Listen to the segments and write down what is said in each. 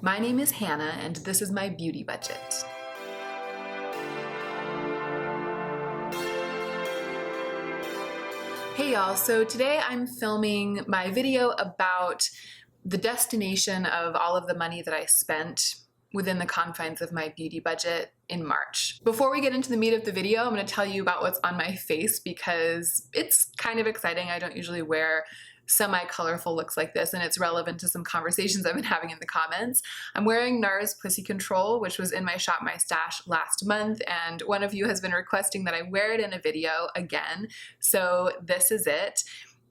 My name is Hannah, and this is my beauty budget. Hey y'all, so today I'm filming my video about the destination of all of the money that I spent within the confines of my beauty budget in March. Before we get into the meat of the video, I'm going to tell you about what's on my face because it's kind of exciting. I don't usually wear semi-colorful looks like this, and it's relevant to some conversations I've been having in the comments. I'm wearing NARS Pussy Control, which was in my Shop My Stash last month, and one of you has been requesting that I wear it in a video again, so this is it.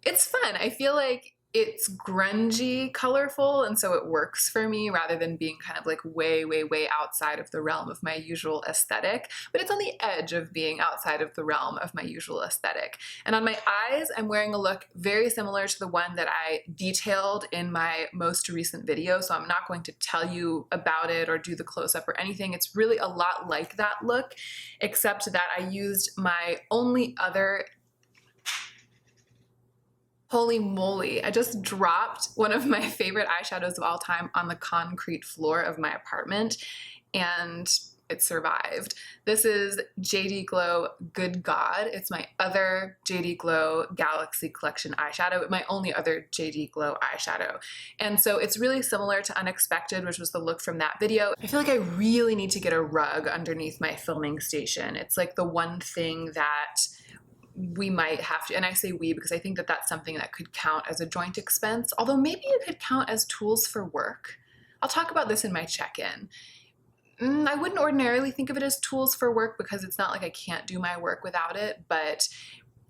It's fun. I feel like it's grungy colorful, and so it works for me rather than being kind of like way outside of the realm of my usual aesthetic, but it's on the edge of being outside of the realm of my usual aesthetic. And on my eyes, I'm wearing a look very similar to the one that I detailed in my most recent video, so I'm not going to tell you about it or do the close-up or anything. It's really a lot like that look, except that I used my only other... Holy moly, I just dropped one of my favorite eyeshadows of all time on the concrete floor of my apartment, and it survived. This is JD Glow Good God. It's my other JD Glow Galaxy Collection eyeshadow, my only other JD Glow eyeshadow. And so it's really similar to Unexpected, which was the look from that video. I feel like I really need to get a rug underneath my filming station. It's like the one thing that we might have to, and I say we because I think that that's something that could count as a joint expense, although maybe it could count as tools for work. I'll talk about this in my check-in. I wouldn't ordinarily think of it as tools for work because it's not like I can't do my work without it, but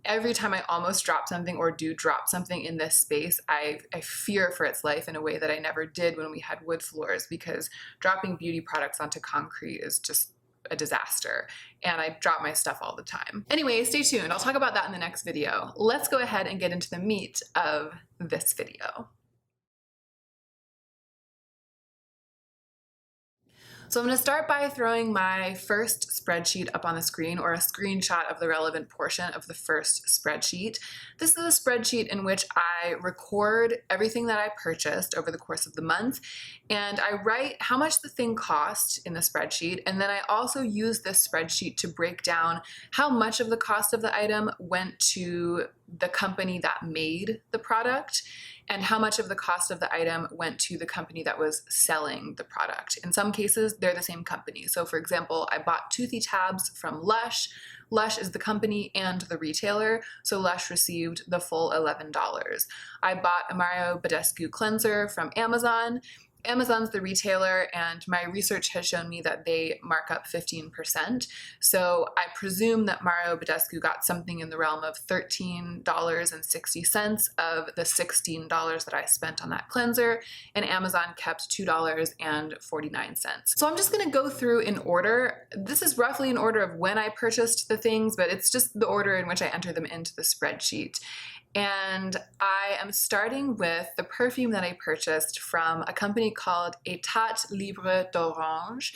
every time I almost drop something or do drop something in this space, I fear for its life in a way that I never did when we had wood floors, because dropping beauty products onto concrete is just a disaster, and I drop my stuff all the time. Anyway, stay tuned. I'll talk about that in the next video. Let's go ahead and get into the meat of this video. So I'm going to start by throwing my first spreadsheet up on the screen, or a screenshot of the relevant portion of the first spreadsheet. This is a spreadsheet in which I record everything that I purchased over the course of the month, and I write how much the thing cost in the spreadsheet, and then I also use this spreadsheet to break down how much of the cost of the item went to the company that made the product, and how much of the cost of the item went to the company that was selling the product. In some cases, they're the same company. So for example, I bought toothy tabs from Lush. Lush is the company and the retailer, so Lush received the full $11. I bought a Mario Badescu cleanser from Amazon. Amazon's the retailer, and my research has shown me that they mark up 15%. So I presume that Mario Badescu got something in the realm of $13.60 of the $16 that I spent on that cleanser, and Amazon kept $2.49. So I'm just gonna go through in order. This is roughly in order of when I purchased the things, but it's just the order in which I enter them into the spreadsheet. And I am starting with the perfume that I purchased from a company called État Libre d'Orange,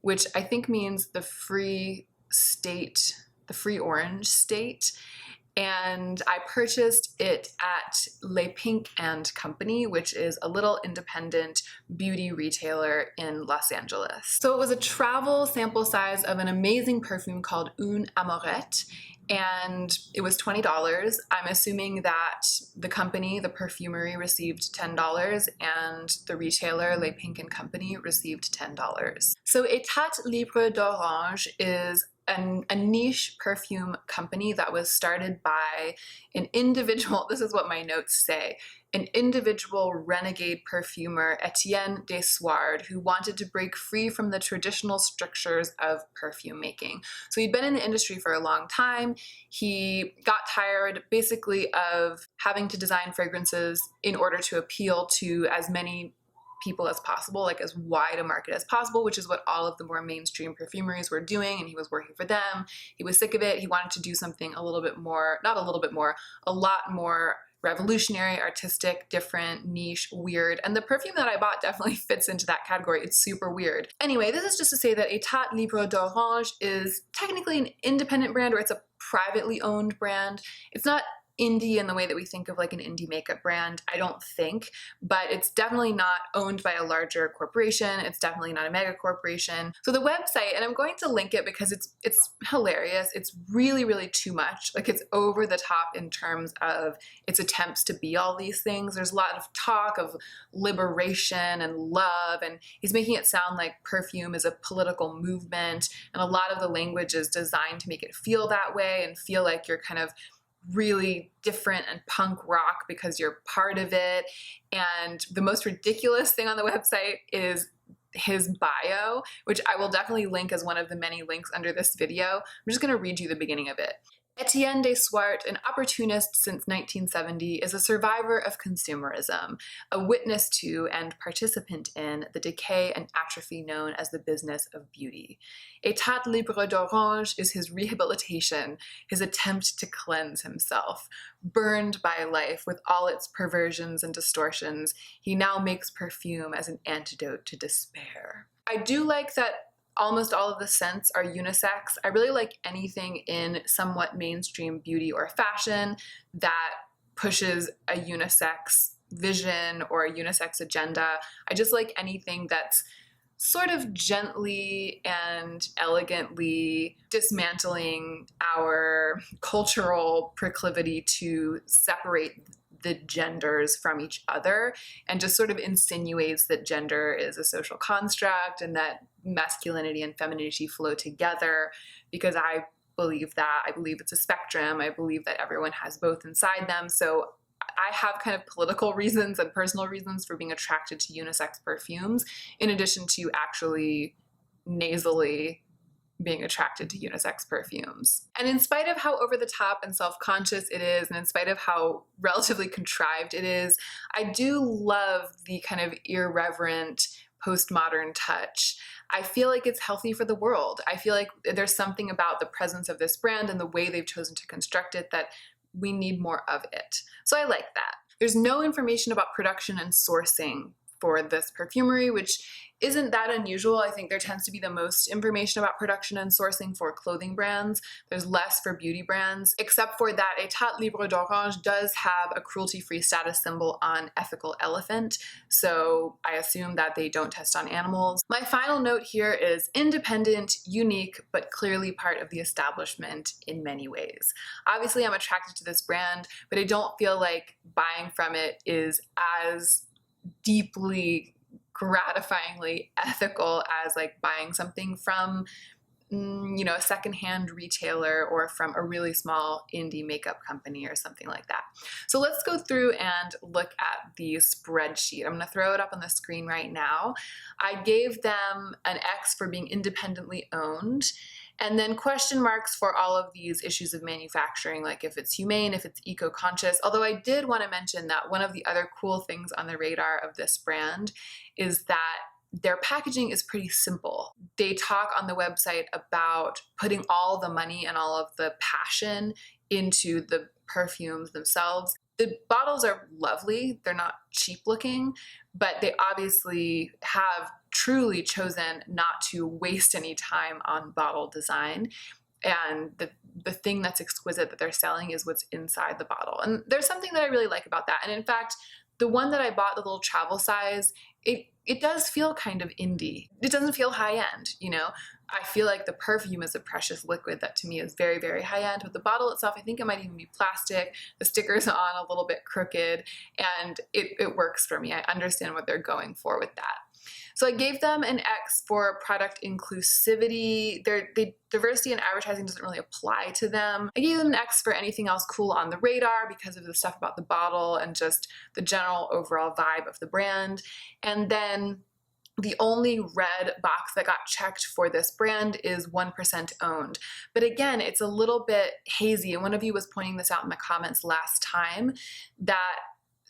which I think means the free state, the free orange state. And I purchased it at Le Pink & Company, which is a little independent beauty retailer in Los Angeles. So it was a travel sample size of an amazing perfume called Une Amorette, and it was $20. I'm assuming that the company, the perfumery, received $10, and the retailer, Le Pink & Company, received $10. So État Libre d'Orange is a niche perfume company that was started by an individual, this is what my notes say, an individual renegade perfumer, Etienne Desouard, who wanted to break free from the traditional strictures of perfume making. So he'd been in the industry for a long time. He got tired basically of having to design fragrances in order to appeal to as many people as possible, like as wide a market as possible, which is what all of the more mainstream perfumeries were doing, and he was working for them. He was sick of it. He wanted to do something a little bit more, not a little bit more, a lot more revolutionary, artistic, different, niche, weird, and the perfume that I bought definitely fits into that category. It's super weird. Anyway, this is just to say that État Libre d'Orange is technically an independent brand, or it's a privately owned brand. It's not indie in the way that we think of like an indie makeup brand, I don't think, but it's definitely not owned by a larger corporation. It's definitely not a mega corporation. So the website, and I'm going to link it because it's hilarious. It's really, really too much. Like, it's over the top in terms of its attempts to be all these things. There's a lot of talk of liberation and love, and he's making it sound like perfume is a political movement, and a lot of the language is designed to make it feel that way and feel like you're kind of really different and punk rock because you're part of it. And the most ridiculous thing on the website is his bio, which I will definitely link as one of the many links under this video. I'm just going to read you the beginning of it. Etienne de Swart, an opportunist since 1970, is a survivor of consumerism, a witness to and participant in the decay and atrophy known as the business of beauty. État libre d'orange is his rehabilitation, his attempt to cleanse himself. Burned by life with all its perversions and distortions, he now makes perfume as an antidote to despair. I do like that almost all of the scents are unisex. I really like anything in somewhat mainstream beauty or fashion that pushes a unisex vision or a unisex agenda. I just like anything that's sort of gently and elegantly dismantling our cultural proclivity to separate the genders from each other, and just sort of insinuates that gender is a social construct and that masculinity and femininity flow together, because I believe that. I believe it's a spectrum. I believe that everyone has both inside them. So I have kind of political reasons and personal reasons for being attracted to unisex perfumes, in addition to actually nasally being attracted to unisex perfumes. And in spite of how over the top and self-conscious it is, and in spite of how relatively contrived it is, I do love the kind of irreverent postmodern touch. I feel like it's healthy for the world. I feel like there's something about the presence of this brand and the way they've chosen to construct it that we need more of it. So I like that. There's no information about production and sourcing for this perfumery, which isn't that unusual. I think there tends to be the most information about production and sourcing for clothing brands. There's less for beauty brands, except for that État libre d'orange does have a cruelty-free status symbol on ethical elephant, so I assume that they don't test on animals. My final note here is independent, unique, but clearly part of the establishment in many ways. Obviously, I'm attracted to this brand, but I don't feel like buying from it is as deeply gratifyingly ethical as like buying something from a secondhand retailer or from a really small indie makeup company or something like that. So let's go through and look at the spreadsheet. I'm going to throw it up on the screen right now. I gave them an X for being independently owned, and then question marks for all of these issues of manufacturing, like if it's humane, if it's eco-conscious. Although I did want to mention that one of the other cool things on the radar of this brand is that their packaging is pretty simple. They talk on the website about putting all the money and all of the passion into the perfumes themselves. The bottles are lovely. They're not cheap looking, but they obviously have truly chosen not to waste any time on bottle design. And the thing that's exquisite that they're selling is what's inside the bottle. And there's something that I really like about that. And in fact, the one that I bought, the little travel size, it does feel kind of indie. It doesn't feel high end, I feel like the perfume is a precious liquid that to me is very, very high end. But the bottle itself, I think it might even be plastic. The sticker's on a little bit crooked, and it works for me. I understand what they're going for with that. So I gave them an X for product inclusivity. Diversity in advertising doesn't really apply to them. I gave them an X for anything else cool on the radar because of the stuff about the bottle and just the general overall vibe of the brand. And then the only red box that got checked for this brand is 1% owned. But again, it's a little bit hazy. And one of you was pointing this out in the comments last time, that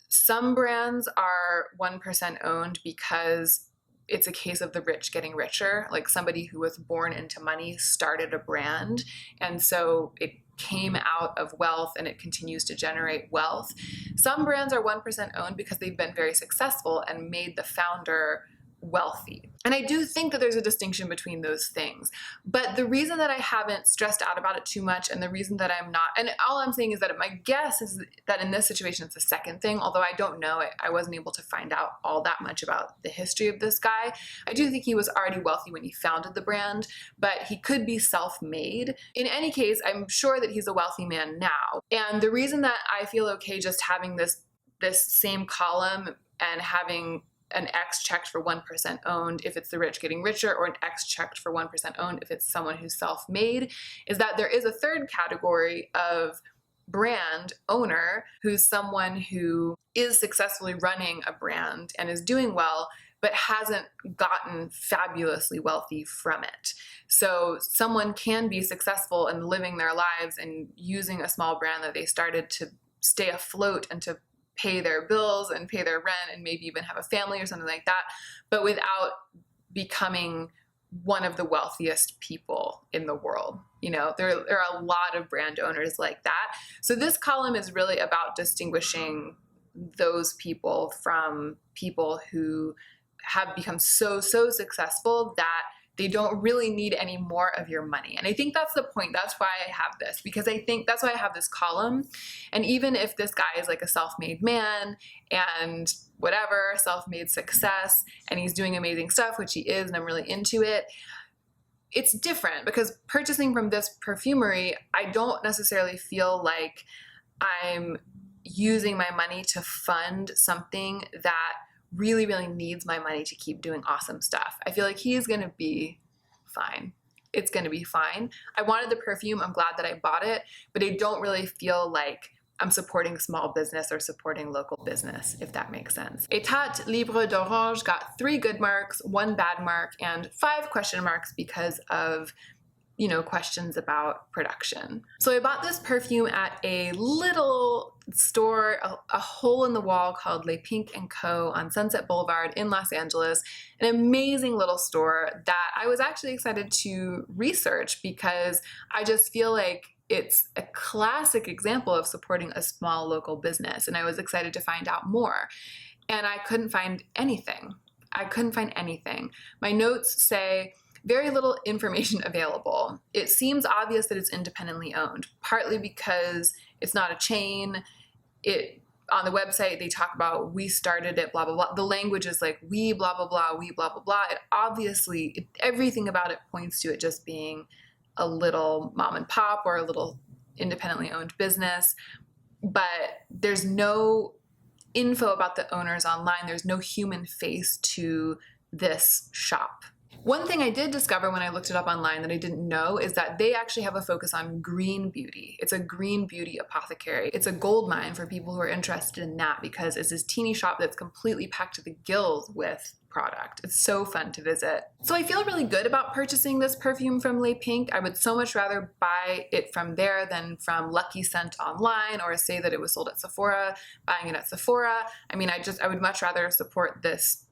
some brands are 1% owned because it's a case of the rich getting richer. Like somebody who was born into money started a brand, and so it came out of wealth and it continues to generate wealth. Some brands are 1% owned because they've been very successful and made the founder wealthy. And I do think that there's a distinction between those things. But the reason that I haven't stressed out about it too much, and the reason that I'm not, and all I'm saying is that my guess is that in this situation it's the second thing, although I don't know it. I wasn't able to find out all that much about the history of this guy. I do think he was already wealthy when he founded the brand, but he could be self-made. In any case, I'm sure that he's a wealthy man now. And the reason that I feel okay just having this same column and having an X checked for 1% owned if it's the rich getting richer, or an X checked for 1% owned if it's someone who's self-made, is that there is a third category of brand owner who's someone who is successfully running a brand and is doing well, but hasn't gotten fabulously wealthy from it. So someone can be successful in living their lives and using a small brand that they started to stay afloat and to pay their bills and pay their rent and maybe even have a family or something like that, but without becoming one of the wealthiest people in the world. You know, there are a lot of brand owners like that. So this column is really about distinguishing those people from people who have become so successful that they don't really need any more of your money. And I think that's the point. That's why I have this, because I think that's why I have this column. And even if this guy is like a self-made man and whatever, self-made success, and he's doing amazing stuff, which he is, and I'm really into it, it's different because purchasing from this perfumery, I don't necessarily feel like I'm using my money to fund something that really needs my money to keep doing awesome stuff. I feel like he's gonna be fine. It's gonna be fine. I wanted the perfume, I'm glad that I bought it, but I don't really feel like I'm supporting small business or supporting local business, if that makes sense. Etat Libre d'Orange got 3 good marks, 1 bad mark, and 5 question marks because of, you know, questions about production. So I bought this perfume at a little store, a hole in the wall called Le Pink & Co. on Sunset Boulevard in Los Angeles, an amazing little store that I was actually excited to research because I just feel like it's a classic example of supporting a small local business, and I was excited to find out more. And I couldn't find anything. My notes say, very little information available. It seems obvious that it's independently owned, partly because it's not a chain. On the website, they talk about we started it, blah, blah, blah. The language is like we, blah, blah, blah, we, blah, blah, blah. Everything about it points to it just being a little mom and pop or a little independently owned business. But there's no info about the owners online. There's no human face to this shop. One thing I did discover when I looked it up online that I didn't know is that they actually have a focus on green beauty. It's a green beauty apothecary. It's a gold mine for people who are interested in that because it's this teeny shop that's completely packed to the gills with product. It's so fun to visit. So I feel really good about purchasing this perfume from Le Pink. I would so much rather buy it from there than from Lucky Scent online, or say that it was sold at Sephora, buying it at Sephora. I mean, I would much rather support this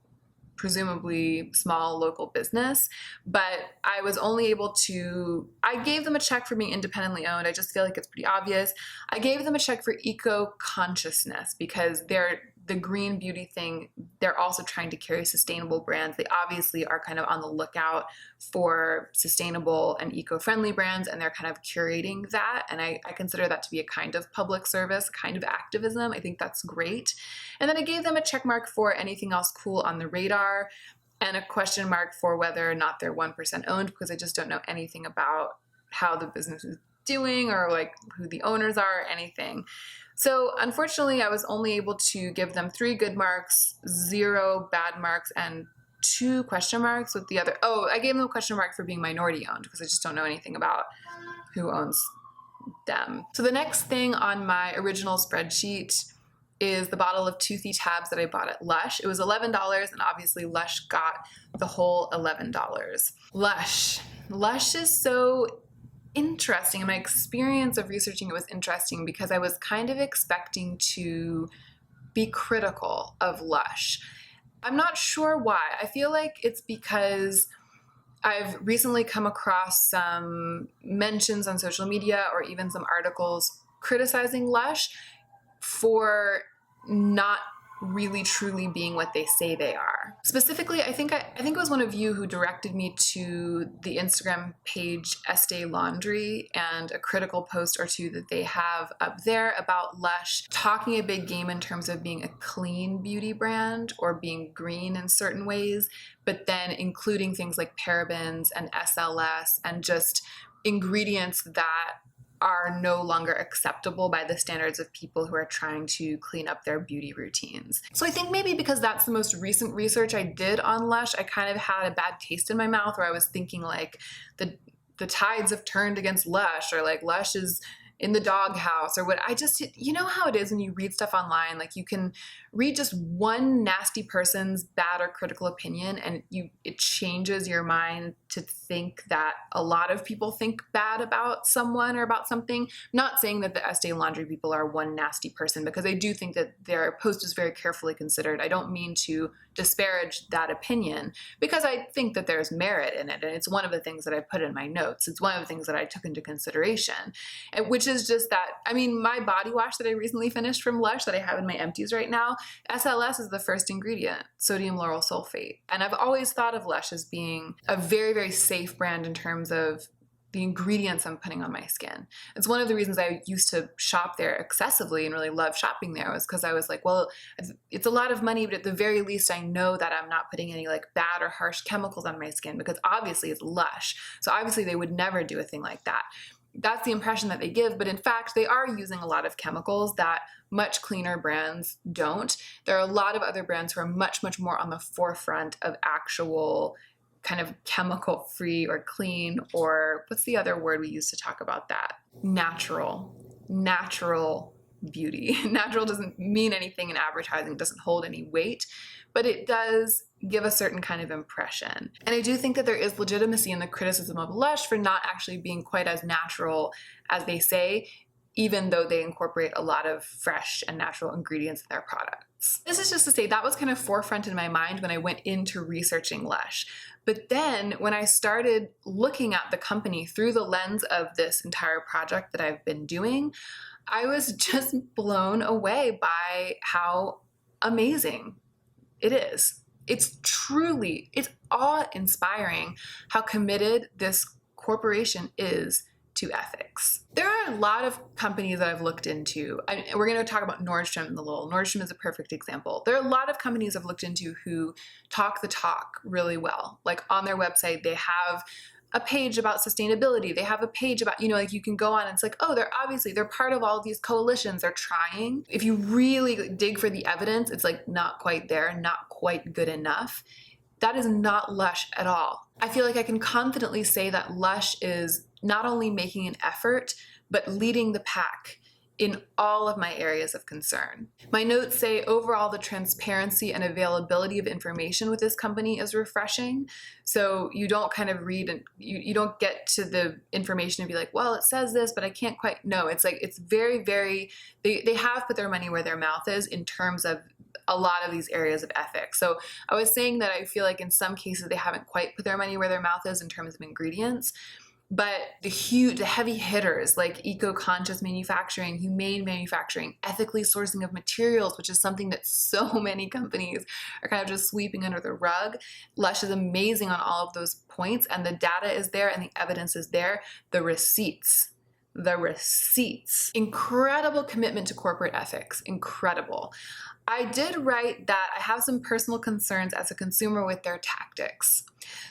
presumably small local business, but I was only able to, I gave them a check for being independently owned. I just feel like it's pretty obvious. I gave them a check for eco-consciousness because the green beauty thing, they're also trying to carry sustainable brands. They obviously are kind of on the lookout for sustainable and eco-friendly brands, and they're kind of curating that. And I consider that to be a kind of public service, kind of activism. I think that's great. And then I gave them a check mark for anything else cool on the radar, and a question mark for whether or not they're 1% owned, because I just don't know anything about how the business is doing or like who the owners are or anything. So unfortunately, I was only able to give them 3 good marks, 0 bad marks, and 2 question marks with the other. Oh, I gave them a question mark for being minority owned because I just don't know anything about who owns them. So the next thing on my original spreadsheet is the bottle of toothy tabs that I bought at Lush. It was $11, and obviously Lush got the whole $11. Lush is so interesting, and my experience of researching it was interesting because I was kind of expecting to be critical of Lush. I'm not sure why. I feel like it's because I've recently come across some mentions on social media or even some articles criticizing Lush for not really truly being what they say they are. Specifically, I think it was one of you who directed me to the Instagram page Estee Laundry and a critical post or two that they have up there about Lush talking a big game in terms of being a clean beauty brand or being green in certain ways, but then including things like parabens and SLS and just ingredients that are no longer acceptable by the standards of people who are trying to clean up their beauty routines. So I think maybe because that's the most recent research I did on Lush, I kind of had a bad taste in my mouth where I was thinking like the tides have turned against Lush, or like Lush is in the doghouse, or what. I just, you know how it is when you read stuff online, like you can read just one nasty person's bad or critical opinion and it changes your mind to think that a lot of people think bad about someone or about something. I'm not saying that the Estee Laundry people are one nasty person, because I do think that their post is very carefully considered. I don't mean to disparage that opinion, because I think that there's merit in it, and it's one of the things that I put in my notes. It's one of the things that I took into consideration, which is just that, I mean, my body wash that I recently finished from Lush that I have in my empties right now, SLS is the first ingredient, sodium lauryl sulfate. And I've always thought of Lush as being a very, very safe brand in terms of the ingredients I'm putting on my skin. It's one of the reasons I used to shop there excessively and really love shopping there, was because I was like, well, it's a lot of money, but at the very least I know that I'm not putting any like bad or harsh chemicals on my skin, because obviously it's Lush. So obviously they would never do a thing like that. That's the impression that they give, but in fact, they are using a lot of chemicals that much cleaner brands don't. There are a lot of other brands who are much, much more on the forefront of actual kind of chemical-free or clean, or what's the other word we use to talk about that? Natural beauty. Natural doesn't mean anything in advertising, it doesn't hold any weight, but it does give a certain kind of impression. And I do think that there is legitimacy in the criticism of Lush for not actually being quite as natural as they say, even though they incorporate a lot of fresh and natural ingredients in their products. This is just to say that was kind of forefront in my mind when I went into researching Lush. But then when I started looking at the company through the lens of this entire project that I've been doing, I was just blown away by how amazing it is. It's awe-inspiring how committed this corporation is to ethics. There are a lot of companies that I've looked into, and we're going to talk about Nordstrom in a little. Nordstrom is a perfect example. There are a lot of companies I've looked into who talk the talk really well. Like on their website, they have a page about sustainability. They have a page about, like you can go on and it's like, oh, they're part of all of these coalitions. They're trying. If you really dig for the evidence, it's like not quite there, not quite good enough. That is not Lush at all. I feel like I can confidently say that Lush is not only making an effort, but leading the pack in all of my areas of concern. My notes say overall the transparency and availability of information with this company is refreshing. So you don't kind of read and you don't get to the information and be like, well, it says this, but I can't quite know. It's like, it's very, very, they have put their money where their mouth is in terms of a lot of these areas of ethics. So I was saying that I feel like in some cases they haven't quite put their money where their mouth is in terms of ingredients. But the heavy hitters like eco-conscious manufacturing, humane manufacturing, ethically sourcing of materials, which is something that so many companies are kind of just sweeping under the rug. Lush is amazing on all of those points, and the data is there and the evidence is there. The receipts. Incredible commitment to corporate ethics. Incredible. I did write that I have some personal concerns as a consumer with their tactics.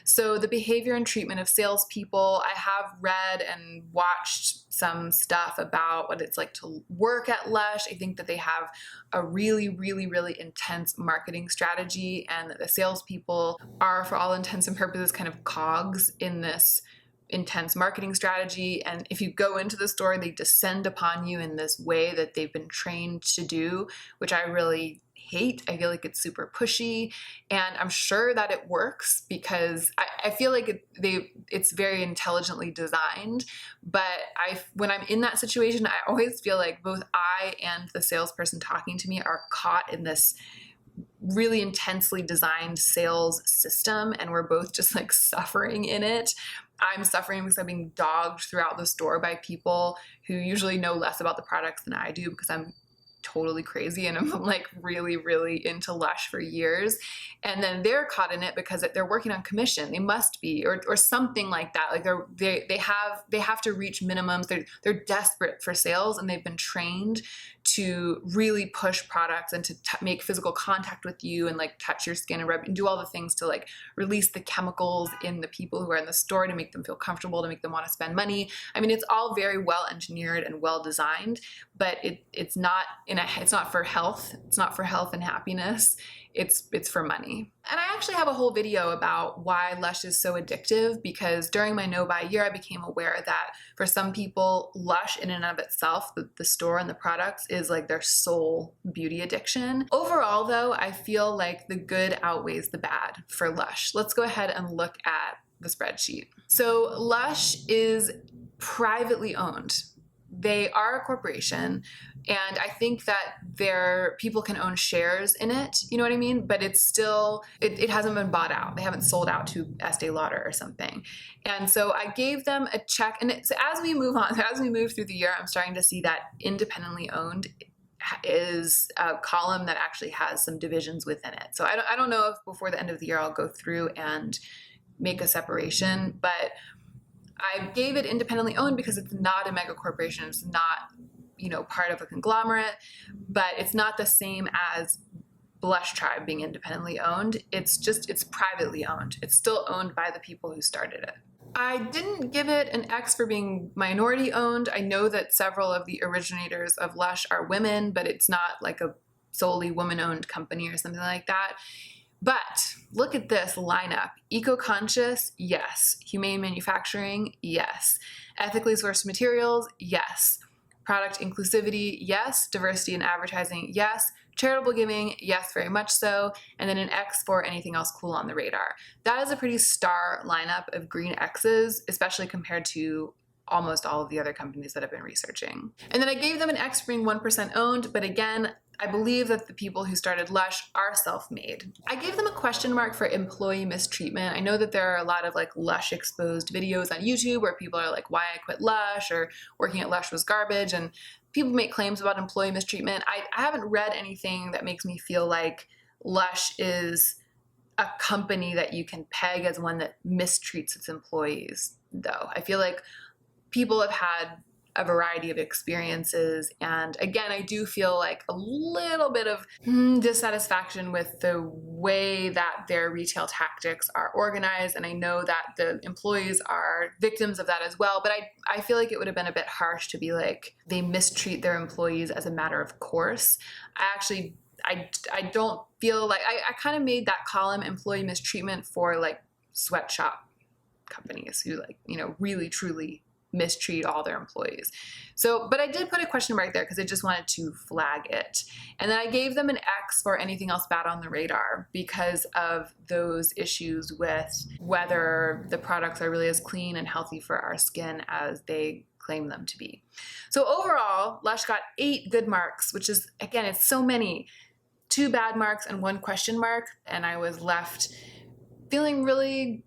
So the behavior and treatment of salespeople, I have read and watched some stuff about what it's like to work at Lush. I think that they have a really, really, really intense marketing strategy, and that the salespeople are, for all intents and purposes, kind of cogs in this intense marketing strategy. And if you go into the store, they descend upon you in this way that they've been trained to do, which I really hate. I feel like it's super pushy, and I'm sure that it works because I feel like it's very intelligently designed. But when I'm in that situation, I always feel like both I and the salesperson talking to me are caught in this really intensely designed sales system, and we're both just like suffering in it. I'm suffering because I'm being dogged throughout the store by people who usually know less about the products than I do, because I'm totally crazy and I'm like really, really into Lush for years. And then they're caught in it because they're working on commission. They must be, or something like that. Like they have to reach minimums. They're desperate for sales, and they've been trained to really push products and to make physical contact with you and like touch your skin and rub and do all the things to like release the chemicals in the people who are in the store to make them feel comfortable, to make them want to spend money. I mean, it's all very well engineered and well designed, but it's not for health. It's not for health and happiness. It's for money. And I actually have a whole video about why Lush is so addictive, because during my no-buy year, I became aware that for some people, Lush in and of itself, the store and the products, is like their sole beauty addiction. Overall though, I feel like the good outweighs the bad for Lush. Let's go ahead and look at the spreadsheet. So Lush is privately owned. They are a corporation, and I think that people can own shares in it, you know what I mean? But it's still, it hasn't been bought out. They haven't sold out to Estee Lauder or something. And so I gave them a check, and so as we move through the year, I'm starting to see that independently owned is a column that actually has some divisions within it. So I don't know if before the end of the year I'll go through and make a separation, but I gave it independently owned because it's not a mega corporation. It's not, part of a conglomerate, but it's not the same as Blush Tribe being independently owned. It's privately owned. It's still owned by the people who started it. I didn't give it an X for being minority owned. I know that several of the originators of Lush are women, but it's not like a solely woman-owned company or something like that. But look at this lineup. Eco-conscious, yes. Humane manufacturing, yes. Ethically sourced materials, yes. Product inclusivity, yes. Diversity in advertising, yes. Charitable giving, yes, very much so. And then an X for anything else cool on the radar. That is a pretty star lineup of green X's, especially compared to almost all of the other companies that I've been researching. And then I gave them an X for being 1% owned, but again, I believe that the people who started Lush are self-made. I gave them a question mark for employee mistreatment. I know that there are a lot of like Lush exposed videos on YouTube where people are like, why I quit Lush, or working at Lush was garbage, and people make claims about employee mistreatment. I haven't read anything that makes me feel like Lush is a company that you can peg as one that mistreats its employees, though. I feel like people have had a variety of experiences. And again, I do feel like a little bit of dissatisfaction with the way that their retail tactics are organized. And I know that the employees are victims of that as well. But I feel like it would have been a bit harsh to be like, they mistreat their employees as a matter of course. I don't feel like, I kind of made that column employee mistreatment for like sweatshop companies who like, really truly mistreat all their employees. So, but I did put a question mark there because I just wanted to flag it. And then I gave them an X for anything else bad on the radar because of those issues with whether the products are really as clean and healthy for our skin as they claim them to be. So overall, Lush got 8 good marks, which is, again, it's so many. 2 bad marks and 1 question mark. And I was left feeling really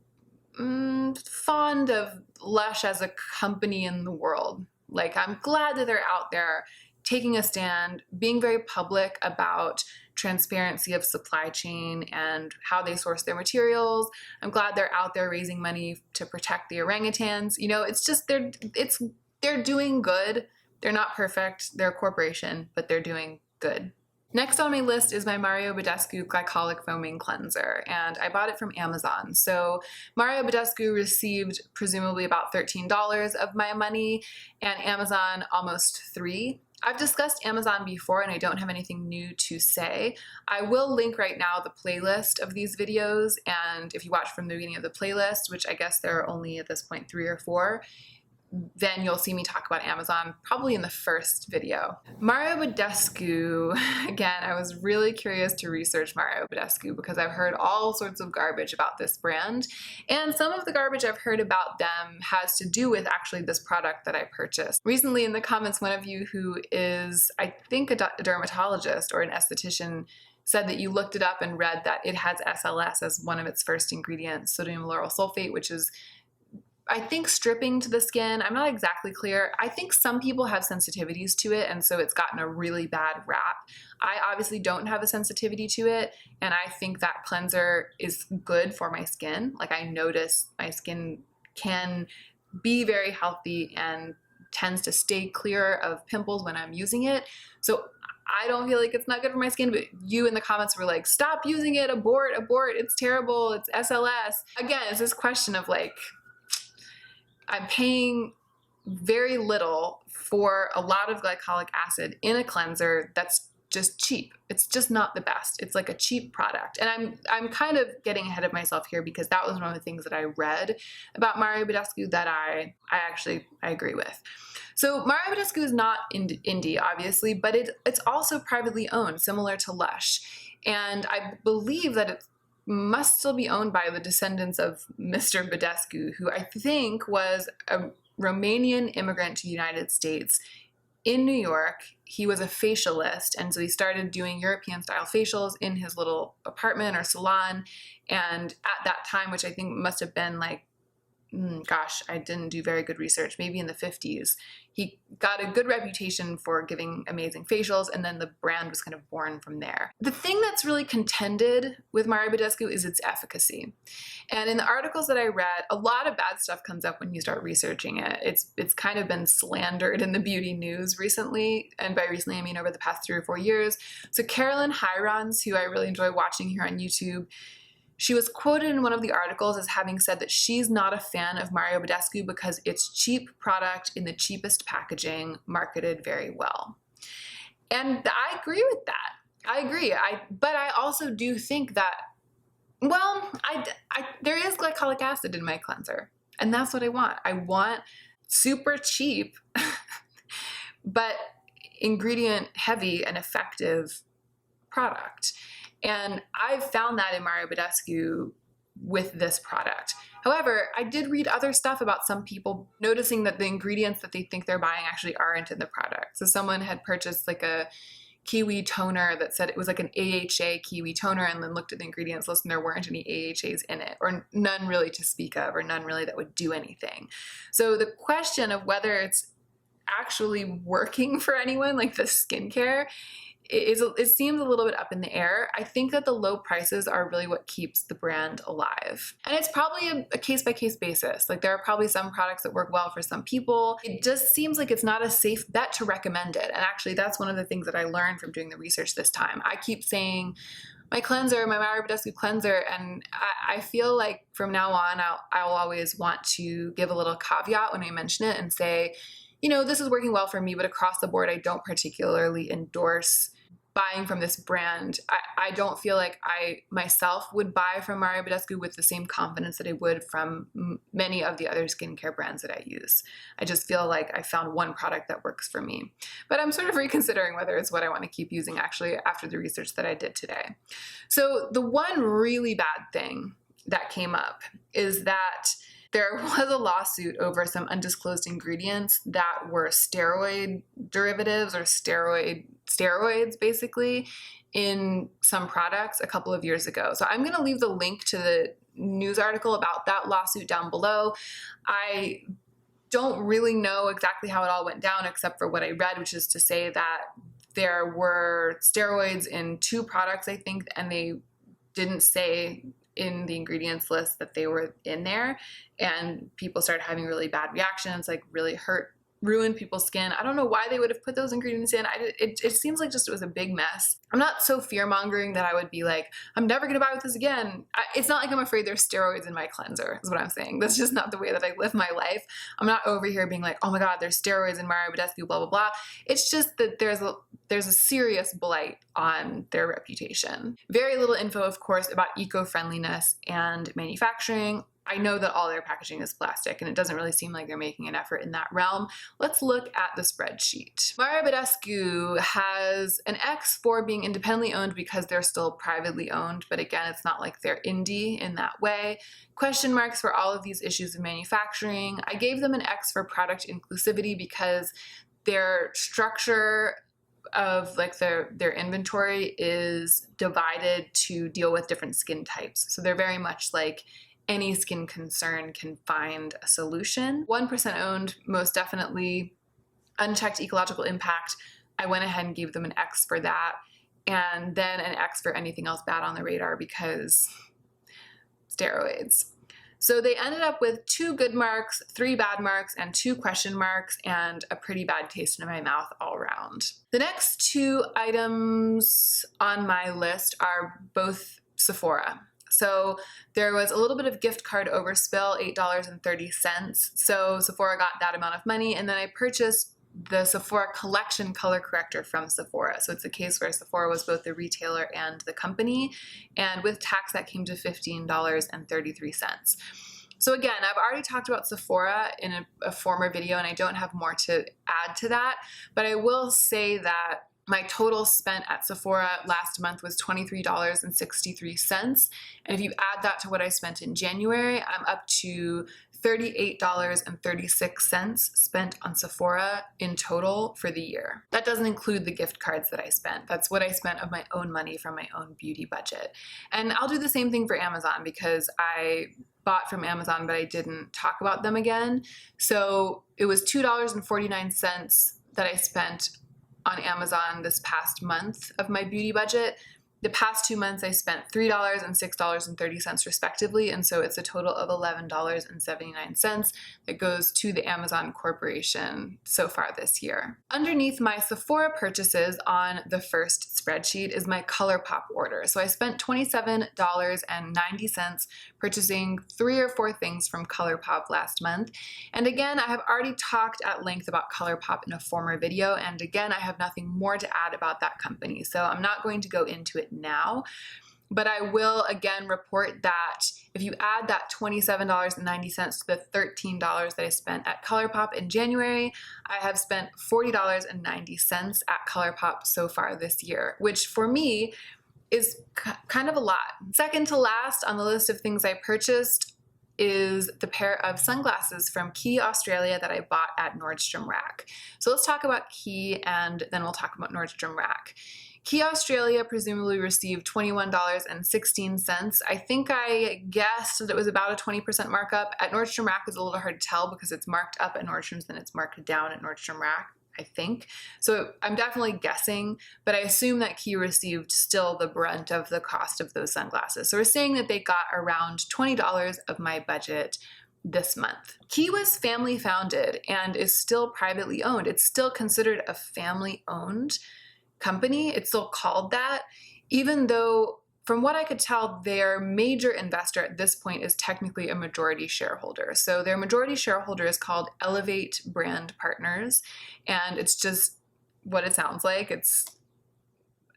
fond of Lush as a company in the world. Like, I'm glad that they're out there taking a stand, being very public about transparency of supply chain and how they source their materials. I'm glad they're out there raising money to protect the orangutans. It's just they're doing good. They're not perfect. They're a corporation, but they're doing good. Next on my list is my Mario Badescu Glycolic Foaming Cleanser, and I bought it from Amazon. So Mario Badescu received presumably about $13 of my money, and Amazon almost $3. I've discussed Amazon before and I don't have anything new to say. I will link right now the playlist of these videos, and if you watch from the beginning of the playlist, which I guess there are only at this point 3 or 4, then you'll see me talk about Amazon probably in the first video. Mario Badescu, again, I was really curious to research Mario Badescu because I've heard all sorts of garbage about this brand. And some of the garbage I've heard about them has to do with actually this product that I purchased. Recently in the comments, one of you who is, I think, a dermatologist or an esthetician said that you looked it up and read that it has SLS as one of its first ingredients, sodium lauryl sulfate, which is I think stripping to the skin, I'm not exactly clear. I think some people have sensitivities to it, and so it's gotten a really bad rap. I obviously don't have a sensitivity to it, and I think that cleanser is good for my skin. Like, I notice my skin can be very healthy and tends to stay clear of pimples when I'm using it. So I don't feel like it's not good for my skin, but you in the comments were like, stop using it, abort, it's terrible, it's SLS. Again, it's this question of like, I'm paying very little for a lot of glycolic acid in a cleanser that's just cheap. It's just not the best. It's like a cheap product. And I'm kind of getting ahead of myself here because that was one of the things that I read about Mario Badescu that I agree with. So Mario Badescu is not indie, obviously, but it's also privately owned, similar to Lush. And I believe that it must still be owned by the descendants of Mr. Badescu, who I think was a Romanian immigrant to the United States in New York. He was a facialist, and so he started doing European-style facials in his little apartment or salon. And at that time, which I think must have been like, gosh, I didn't do very good research, maybe in the 50s, he got a good reputation for giving amazing facials, and then the brand was kind of born from there. The thing that's really contended with Mario Badescu is its efficacy. And in the articles that I read, a lot of bad stuff comes up when you start researching it. It's kind of been slandered in the beauty news recently, and by recently I mean over the past 3 or 4 years. So Carolyn Hirons, who I really enjoy watching here on YouTube, she was quoted in one of the articles as having said that she's not a fan of Mario Badescu because it's cheap product in the cheapest packaging, marketed very well. And I agree with that. I agree. But I also do think that, well, there is glycolic acid in my cleanser, and that's what I want. I want super cheap, but ingredient heavy and effective product. And I've found that in Mario Badescu with this product. However, I did read other stuff about some people noticing that the ingredients that they think they're buying actually aren't in the product. So someone had purchased like a kiwi toner that said it was like an AHA kiwi toner, and then looked at the ingredients list and there weren't any AHAs in it, or none really to speak of, or none really that would do anything. So the question of whether it's actually working for anyone, like the skincare, it seems a little bit up in the air. I think that the low prices are really what keeps the brand alive. And it's probably a case-by-case basis. Like, there are probably some products that work well for some people. It just seems like it's not a safe bet to recommend it. And actually, that's one of the things that I learned from doing the research this time. I keep saying my cleanser, my Mario Badescu cleanser, and I feel like from now on, I'll always want to give a little caveat when I mention it and say, you know, this is working well for me, but across the board, I don't particularly endorse buying from this brand. I don't feel like I myself would buy from Mario Badescu with the same confidence that I would from many of the other skincare brands that I use. I just feel like I found one product that works for me. But I'm sort of reconsidering whether it's what I want to keep using actually after the research that I did today. So the one really bad thing that came up is that there was a lawsuit over some undisclosed ingredients that were steroid derivatives or steroids basically in some products a couple of years ago. So I'm going to leave the link to the news article about that lawsuit down below. I don't really know exactly how it all went down except for what I read, which is to say that there were steroids in 2 products, I think, and they didn't say in the ingredients list that they were in there, and people started having really bad reactions, like really ruined people's skin. I don't know why they would have put those ingredients in. It seems like just it was a big mess. I'm not so fear-mongering that I would be like, I'm never gonna buy with this again. It's not like I'm afraid there's steroids in my cleanser, is what I'm saying. That's just not the way that I live my life. I'm not over here being like, oh my God, there's steroids in Mario Badescu, blah, blah, blah. It's just that there's a serious blight on their reputation. Very little info, of course, about eco-friendliness and manufacturing. I know that all their packaging is plastic, and it doesn't really seem like they're making an effort in that realm. Let's look at the spreadsheet. Mario Badescu has an X for being independently owned because they're still privately owned, but again, it's not like they're indie in that way. Question marks for all of these issues of manufacturing. I gave them an X for product inclusivity because their structure of like their inventory is divided to deal with different skin types. So they're very much like any skin concern can find a solution. 1% owned, most definitely. Unchecked ecological impact, I went ahead and gave them an X for that, and then an X for anything else bad on the radar because steroids. So they ended up with 2 good marks, 3 bad marks, and 2 question marks, and a pretty bad taste in my mouth all around. The next 2 items on my list are both Sephora. So there was a little bit of gift card overspill, $8.30. So Sephora got that amount of money, and then I purchased the Sephora collection color corrector from Sephora. So it's a case where Sephora was both the retailer and the company, and with tax that came to $15.33. So again, I've already talked about Sephora in a former video, and I don't have more to add to that, but I will say that my total spent at Sephora last month was $23.63. And if you add that to what I spent in January, I'm up to $38.36 spent on Sephora in total for the year. That doesn't include the gift cards that I spent. That's what I spent of my own money from my own beauty budget. And I'll do the same thing for Amazon because I bought from Amazon, but I didn't talk about them again. So it was $2.49 that I spent on Amazon this past month of my beauty budget. The past 2 months I spent $3 and $6.30 respectively, and so it's a total of $11.79 that goes to the Amazon Corporation so far this year. Underneath my Sephora purchases on the first spreadsheet is my ColourPop order. So I spent $27.90 purchasing 3 or 4 things from ColourPop last month. And again, I have already talked at length about ColourPop in a former video, and again, I have nothing more to add about that company, so I'm not going to go into it now, but I will again report that if you add that $27.90 to the $13 that I spent at ColourPop in January, I have spent $40.90 at ColourPop so far this year, which for me is kind of a lot. Second to last on the list of things I purchased is the pair of sunglasses from Key Australia that I bought at Nordstrom Rack. So let's talk about Key and then we'll talk about Nordstrom Rack. Key Australia presumably received $21.16. I think I guessed that it was about a 20% markup. At Nordstrom Rack it's a little hard to tell because it's marked up at Nordstrom's and it's marked down at Nordstrom Rack, I think. So I'm definitely guessing, but I assume that Key received still the brunt of the cost of those sunglasses. So we're saying that they got around $20 of my budget this month. Key was family founded and is still privately owned. It's still considered a family owned company. It's still called that, even though from what I could tell, their major investor at this point is technically a majority shareholder. So their majority shareholder is called Elevate Brand Partners, and it's just what it sounds like. It's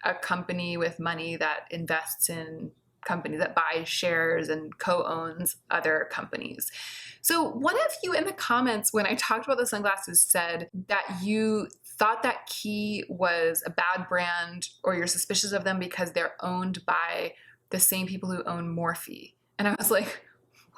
a company with money that invests in companies, that buys shares and co-owns other companies. So one of you in the comments when I talked about the sunglasses said that you thought that Key was a bad brand or you're suspicious of them because they're owned by the same people who own Morphe. And I was like,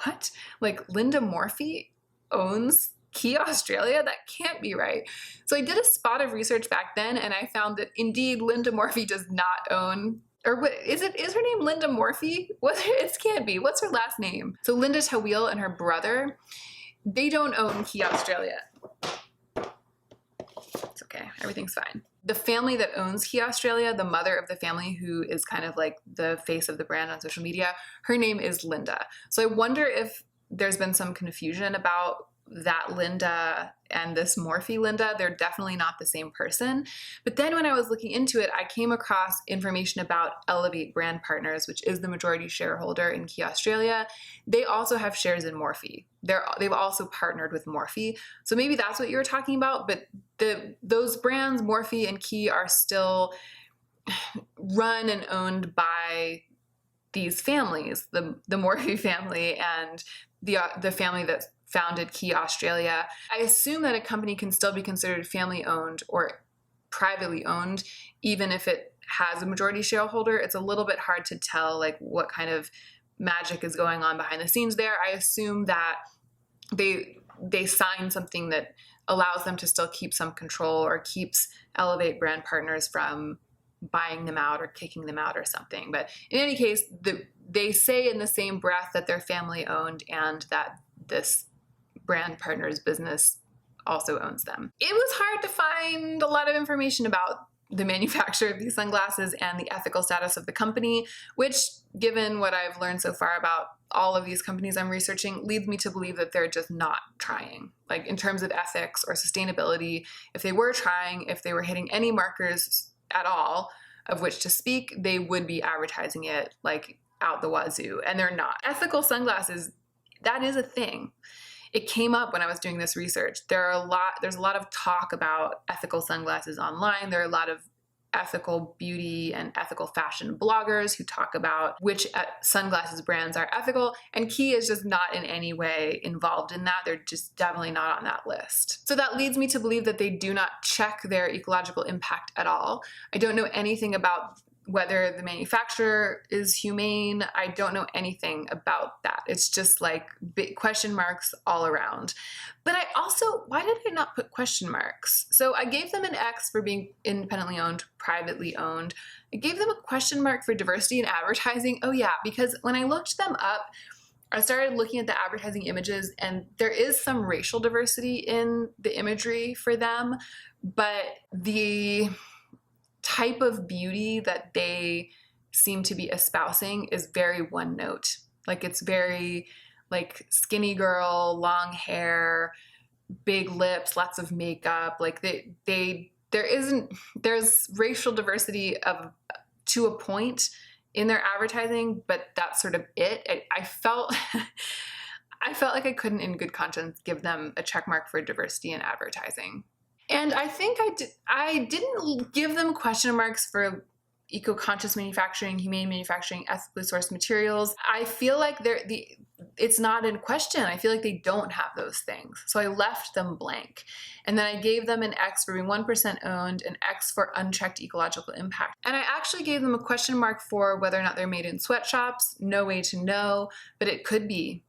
what? Like Linda Morphe owns Key Australia? That can't be right. So I did a spot of research back then and I found that indeed Linda Morphe does not own, or what is it? Is her name Linda Morphe? It can't be. What's her last name? So Linda Tawil and her brother, they don't own Key Australia. It's okay, everything's fine. The family that owns Key Australia, the mother of the family who is kind of like the face of the brand on social media, her name is Linda. So I wonder if there's been some confusion about that Linda and this Morphe Linda. They're definitely not the same person. But then when I was looking into it, I came across information about Elevate Brand Partners, which is the majority shareholder in Key Australia. They also have shares in Morphe. They've also partnered with Morphe. So maybe that's what you were talking about, but those brands, Morphe and Key, are still run and owned by these families, the Morphe family and the family that founded Key Australia. I assume that a company can still be considered family owned or privately owned, even if it has a majority shareholder. It's a little bit hard to tell like what kind of magic is going on behind the scenes there. I assume that they sign something that allows them to still keep some control or keeps Elevate Brand Partners from buying them out or kicking them out or something. But in any case, they say in the same breath that they're family owned and that this brand partner's business also owns them. It was hard to find a lot of information about the manufacturer of these sunglasses and the ethical status of the company, which, given what I've learned so far about all of these companies I'm researching, leads me to believe that they're just not trying. Like, in terms of ethics or sustainability, if they were trying, if they were hitting any markers at all of which to speak, they would be advertising it like out the wazoo, and they're not. Ethical sunglasses, that is a thing. It came up when I was doing this research. There's a lot of talk about ethical sunglasses online. There are a lot of ethical beauty and ethical fashion bloggers who talk about which sunglasses brands are ethical, and Key is just not in any way involved in that. They're just definitely not on that list. So that leads me to believe that they do not check their ecological impact at all. I don't know anything about whether the manufacturer is humane. I don't know anything about that. It's just like big question marks all around. But why did I not put question marks? So I gave them an X for being independently owned, privately owned. I gave them a question mark for diversity in advertising. Oh yeah, because when I looked them up, I started looking at the advertising images, and there is some racial diversity in the imagery for them, but the type of beauty that they seem to be espousing is very one note. Like, it's very like skinny girl, long hair, big lips, lots of makeup. Like there's racial diversity to a point in their advertising, but that's sort of it. I felt like I couldn't in good conscience give them a check mark for diversity in advertising. And I think I didn't give them question marks for eco-conscious manufacturing, humane manufacturing, ethically sourced materials. I feel like it's not in question. I feel like they don't have those things. So I left them blank. And then I gave them an X for being 1% owned, an X for unchecked ecological impact. And I actually gave them a question mark for whether or not they're made in sweatshops. No way to know, but it could be.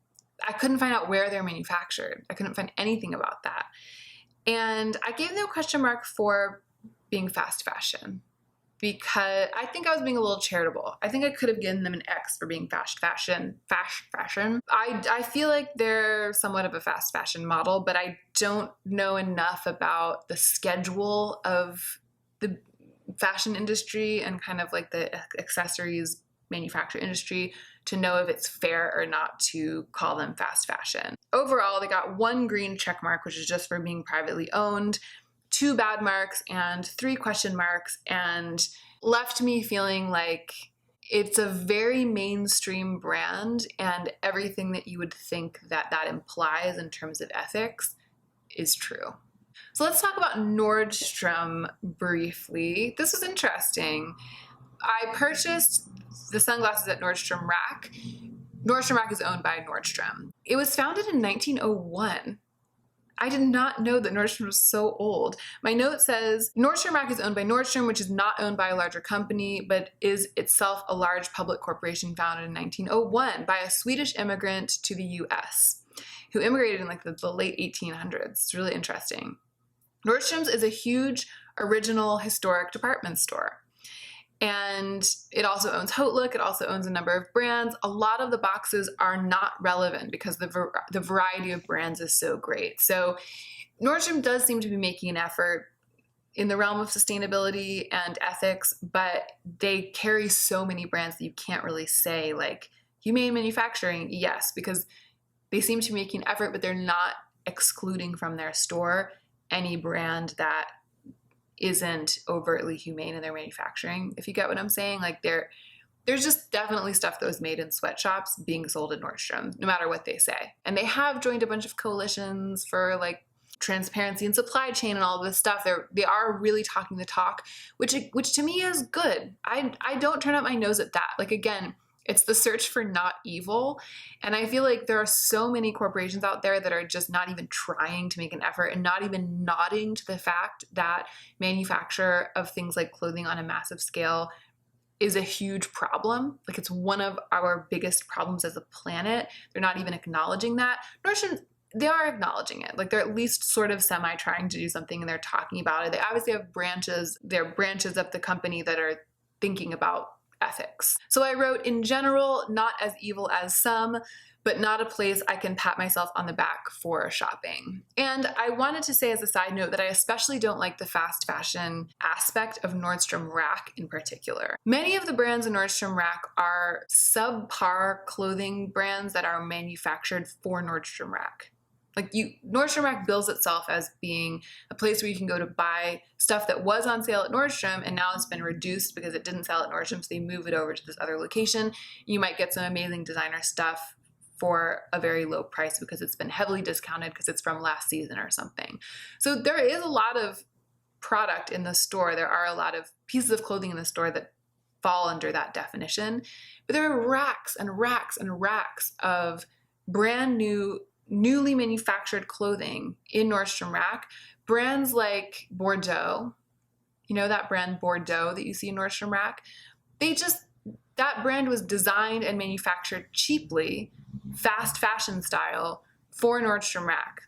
I couldn't find out where they're manufactured. I couldn't find anything about that. And I gave them a question mark for being fast fashion, because I think I was being a little charitable. I think I could have given them an X for being fast fashion. I feel like they're somewhat of a fast fashion model, but I don't know enough about the schedule of the fashion industry and kind of like the accessories manufacturer industry to know if it's fair or not to call them fast fashion. Overall, they got 1 green check mark, which is just for being privately owned, 2 bad marks, and 3 question marks, and left me feeling like it's a very mainstream brand, and everything that you would think that implies in terms of ethics is true. So let's talk about Nordstrom briefly. This was interesting. I purchased the sunglasses at Nordstrom Rack. Nordstrom Rack is owned by Nordstrom. It was founded in 1901. I did not know that Nordstrom was so old. My note says, Nordstrom Rack is owned by Nordstrom, which is not owned by a larger company, but is itself a large public corporation founded in 1901 by a Swedish immigrant to the US, who immigrated in like the late 1800s. It's really interesting. Nordstrom's is a huge, original, historic department store. And it also owns Outlook. It also owns a number of brands. A lot of the boxes are not relevant because the variety of brands is so great. So Nordstrom does seem to be making an effort in the realm of sustainability and ethics, but they carry so many brands that you can't really say like humane manufacturing, yes, because they seem to be making an effort, but they're not excluding from their store any brand that isn't overtly humane in their manufacturing, if you get what I'm saying. Like there's just definitely stuff that was made in sweatshops being sold at Nordstrom, no matter what they say. And they have joined a bunch of coalitions for like transparency and supply chain and all of this stuff. They are really talking the talk, which to me is good. I don't turn up my nose at that. Like, again, it's the search for not evil. And I feel like there are so many corporations out there that are just not even trying to make an effort and not even nodding to the fact that manufacture of things like clothing on a massive scale is a huge problem. Like, it's one of our biggest problems as a planet. They're not even acknowledging that. Nordstrom they are acknowledging it. Like they're at least sort of semi trying to do something and they're talking about it. They obviously have branches, they're branches of the company that are thinking about ethics. So I wrote, in general, not as evil as some, but not a place I can pat myself on the back for shopping. And I wanted to say as a side note that I especially don't like the fast fashion aspect of Nordstrom Rack in particular. Many of the brands in Nordstrom Rack are subpar clothing brands that are manufactured for Nordstrom Rack. Like Nordstrom Rack bills itself as being a place where you can go to buy stuff that was on sale at Nordstrom and now it's been reduced because it didn't sell at Nordstrom, so they move it over to this other location. You might get some amazing designer stuff for a very low price because it's been heavily discounted because it's from last season or something. So there is a lot of product in the store. There are a lot of pieces of clothing in the store that fall under that definition. But there are racks and racks and racks of brand new, newly manufactured clothing in Nordstrom Rack. Brands like Bordeaux, you know that brand Bordeaux that you see in Nordstrom Rack? That brand was designed and manufactured cheaply, fast fashion style, for Nordstrom Rack.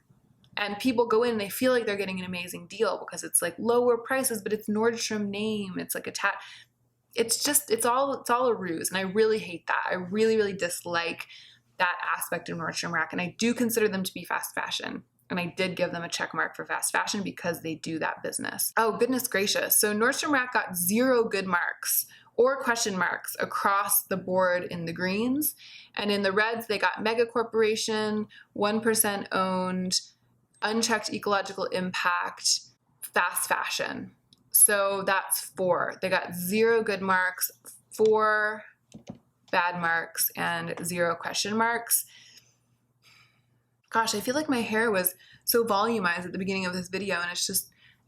And people go in and they feel like they're getting an amazing deal because it's like lower prices, but it's Nordstrom name. It's like it's all a ruse. And I really hate that. I really, really dislike that aspect of Nordstrom Rack. And I do consider them to be fast fashion. And I did give them a check mark for fast fashion because they do that business. Oh, goodness gracious. So Nordstrom Rack got 0 good marks or question marks across the board in the greens. And in the reds, they got mega corporation, 1% owned, unchecked ecological impact, fast fashion. So that's 4. They got 0 good marks, 4 bad marks, and 0 question marks. Gosh, I feel like my hair was so volumized at the beginning of this video and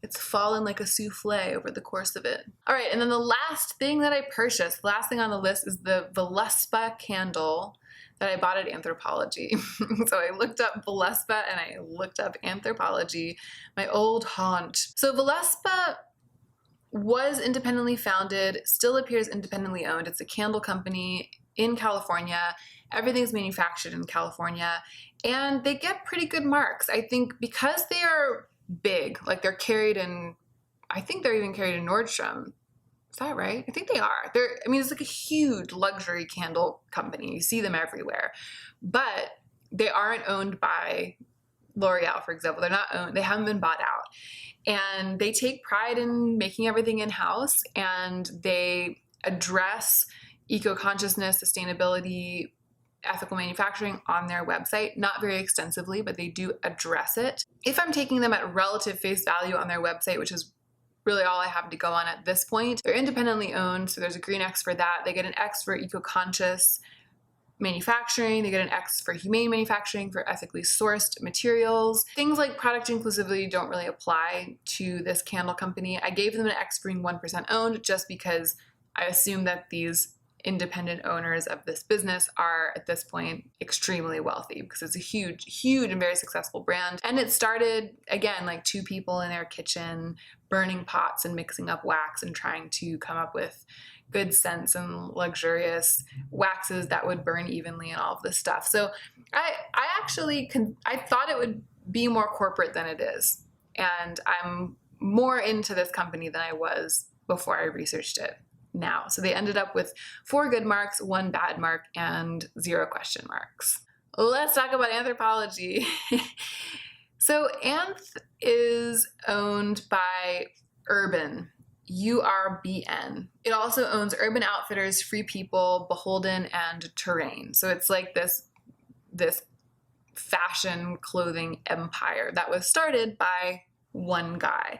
it's fallen like a souffle over the course of it. All right, and then the last thing that I purchased, the last thing on the list is the Vellespa candle that I bought at Anthropology. So I looked up Vellespa and I looked up Anthropology, my old haunt. So Vellespa was independently founded, still appears independently owned. It's a candle company in California. Everything's manufactured in California, and they get pretty good marks. I think because they are big, like they're carried in, I think they're even carried in Nordstrom. Is that right? I think they are. It's like a huge luxury candle company. You see them everywhere, but they aren't owned by L'Oreal, for example. They're not owned, they haven't been bought out. And they take pride in making everything in-house, and they address eco-consciousness, sustainability, ethical manufacturing on their website. Not very extensively, but they do address it. If I'm taking them at relative face value on their website, which is really all I have to go on at this point, they're independently owned, so there's a green X for that. They get an X for eco-conscious manufacturing, they get an X for humane manufacturing, for ethically sourced materials. Things like product inclusivity don't really apply to this candle company. I gave them an X for being 1% owned just because I assume that these independent owners of this business are at this point extremely wealthy because it's a huge, huge and very successful brand. And it started, again, like 2 people in their kitchen burning pots and mixing up wax and trying to come up with good scents and luxurious waxes that would burn evenly and all of this stuff. So I thought it would be more corporate than it is. And I'm more into this company than I was before I researched it now. So they ended up with 4 good marks, 1 bad mark, and 0 question marks. Let's talk about Anthropology. So Anth is owned by Urban, URBN. It also owns Urban Outfitters, Free People, Beholden, and Terrain. So it's like this fashion clothing empire that was started by one guy.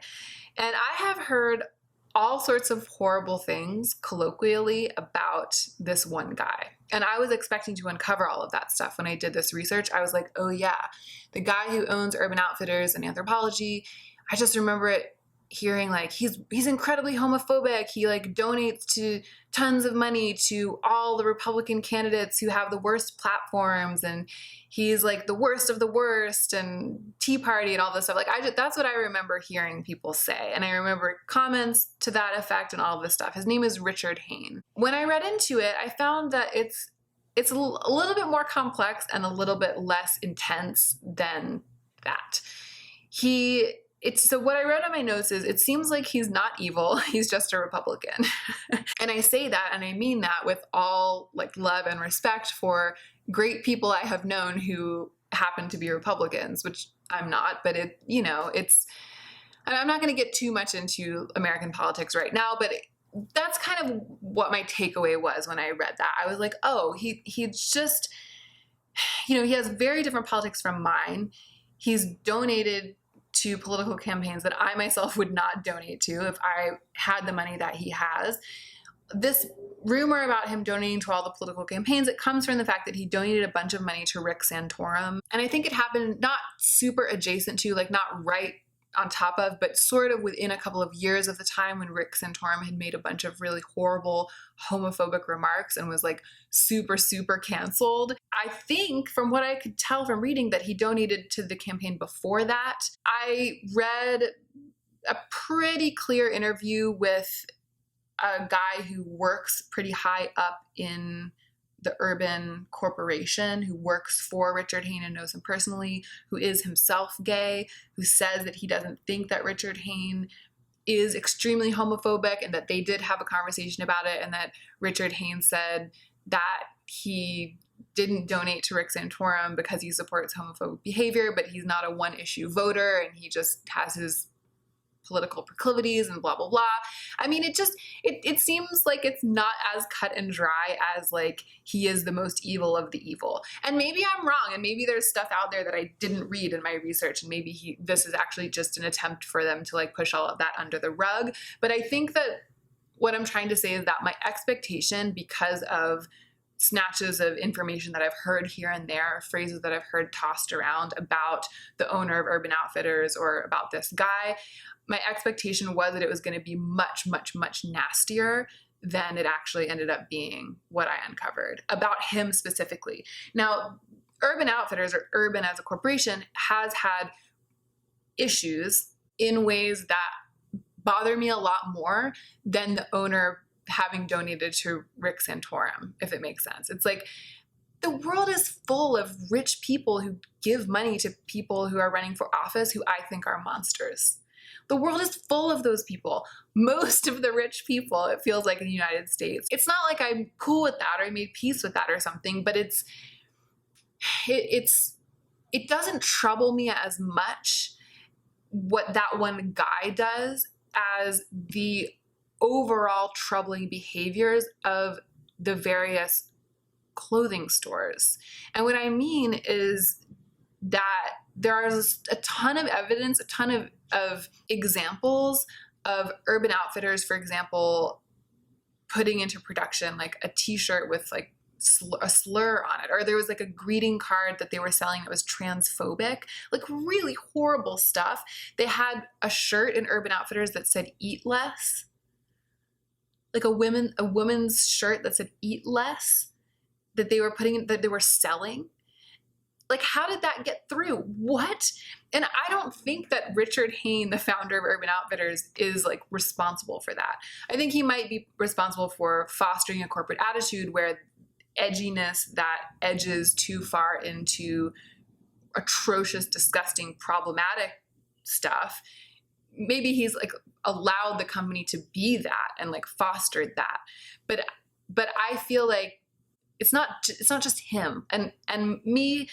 And I have heard all sorts of horrible things colloquially about this one guy. And I was expecting to uncover all of that stuff when I did this research. I was like, oh yeah, the guy who owns Urban Outfitters and Anthropology, I just remember it hearing like he's incredibly homophobic. He like donates to tons of money to all the Republican candidates who have the worst platforms, and he's like the worst of the worst, and Tea Party and all this stuff. Like that's what I remember hearing people say, and I remember comments to that effect and all of this stuff. His name is Richard Hain. When I read into it, I found that it's it's a little bit more complex and a little bit less intense than that. So what I wrote on my notes is, it seems like he's not evil, he's just a Republican. And I say that, and I mean that with all like love and respect for great people I have known who happen to be Republicans, which I'm not, but I'm not going to get too much into American politics right now, but that's kind of what my takeaway was when I read that. I was like, oh, he's just, he has very different politics from mine. He's donated to political campaigns that I myself would not donate to if I had the money that he has. This rumor about him donating to all the political campaigns, it comes from the fact that he donated a bunch of money to Rick Santorum. And I think it happened not super adjacent to, like not right on top of, but sort of within a couple of years of the time when Rick Santorum had made a bunch of really horrible homophobic remarks and was like super, super canceled. I think from what I could tell from reading that he donated to the campaign before that. I read a pretty clear interview with a guy who works pretty high up in the Urban Corporation, who works for Richard Hain and knows him personally, who is himself gay, who says that he doesn't think that Richard Hain is extremely homophobic and that they did have a conversation about it, and that Richard Hain said that he didn't donate to Rick Santorum because he supports homophobic behavior, but he's not a one-issue voter and he just has his political proclivities and blah, blah, blah. I mean, it seems like it's not as cut and dry as like he is the most evil of the evil. And maybe I'm wrong, and maybe there's stuff out there that I didn't read in my research, and maybe this is actually just an attempt for them to like push all of that under the rug. But I think that what I'm trying to say is that my expectation, because of snatches of information that I've heard here and there, phrases that I've heard tossed around about the owner of Urban Outfitters or about this guy, my expectation was that it was going to be much, much, much nastier than it actually ended up being what I uncovered about him specifically. Now, Urban Outfitters, or Urban as a corporation, has had issues in ways that bother me a lot more than the owner having donated to Rick Santorum, if it makes sense. It's like, the world is full of rich people who give money to people who are running for office who I think are monsters. The world is full of those people. Most of the rich people, it feels like, in the United States. It's not like I'm cool with that or I made peace with that or something, but it doesn't trouble me as much what that one guy does as the overall troubling behaviors of the various clothing stores. And what I mean is that there is a ton of evidence, a ton of examples of Urban Outfitters, for example, putting into production like a t-shirt with like a slur on it, or there was like a greeting card that they were selling that was transphobic, like really horrible stuff. They had a shirt in Urban Outfitters that said "Eat Less," like a woman's shirt that said "Eat Less," that they were selling. Like, how did that get through? What? And I don't think that Richard Hain, the founder of Urban Outfitters, is like responsible for that. I think he might be responsible for fostering a corporate attitude where edginess that edges too far into atrocious, disgusting, problematic stuff. Maybe he's like allowed the company to be that and like fostered that. But I feel like it's not just him and me